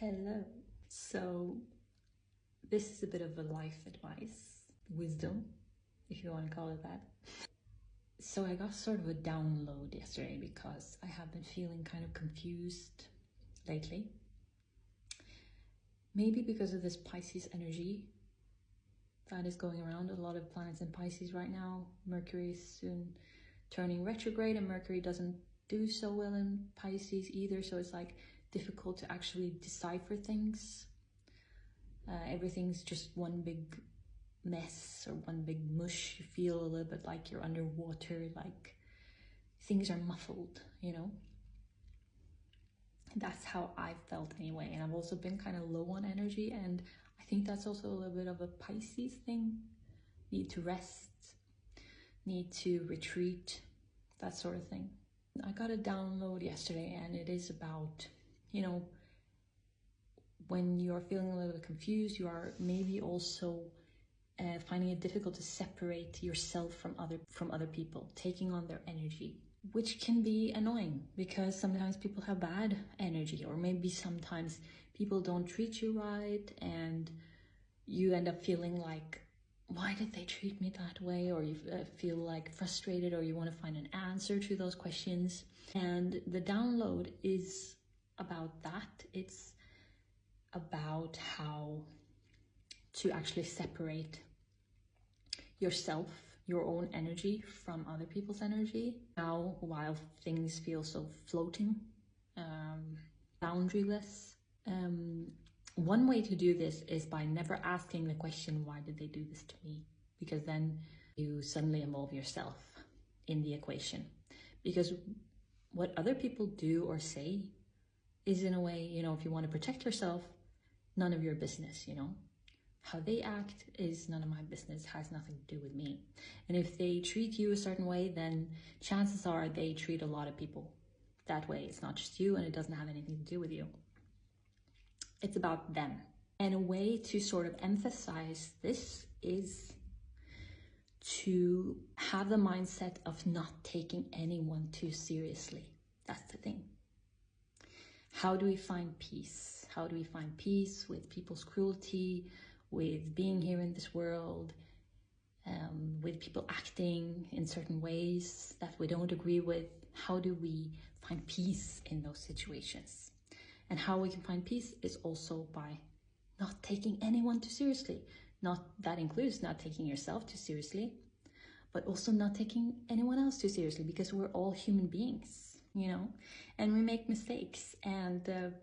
Hello. So this is a bit of a life advice, wisdom, if you want to call it that. So I got sort of a download yesterday because I have been feeling kind of confused lately. Maybe because of this Pisces energy that is going around. A lot of planets in Pisces right now. Mercury is soon turning retrograde, and Mercury doesn't do so well in Pisces either, so it's like difficult to actually decipher things. Everything's just one big mess or one big mush. You feel a little bit like you're underwater, like things are muffled, you know? That's how I felt anyway. And I've also been kind of low on energy, and I think that's also a little bit of a Pisces thing. Need to rest, need to retreat, that sort of thing. I got a download yesterday, and it is about, you know, when you're feeling a little bit confused, you are maybe also finding it difficult to separate yourself from other people, taking on their energy, which can be annoying because sometimes people have bad energy, or maybe sometimes people don't treat you right, and you end up feeling like, why did they treat me that way? Or you feel like frustrated, or you want to find an answer to those questions. And the download is about that. It's about how to actually separate yourself, your own energy, from other people's energy. Now, while things feel so floating, boundaryless, one way to do this is by never asking the question, why did they do this to me? Because then you suddenly involve yourself in the equation. Because what other people do or say is, in a way, you know, if you want to protect yourself, none of your business, you know. How they act is none of my business, has nothing to do with me. And if they treat you a certain way, then chances are they treat a lot of people that way. It's not just you, and it doesn't have anything to do with you. It's about them. And a way to sort of emphasize this is to have the mindset of not taking anyone too seriously. That's the thing. How do we find peace? How do we find peace with people's cruelty, with being here in this world, with people acting in certain ways that we don't agree with? How do we find peace in those situations? And how we can find peace is also by not taking anyone too seriously. That includes not taking yourself too seriously, but also not taking anyone else too seriously, because we're all human beings, you know, and we make mistakes. And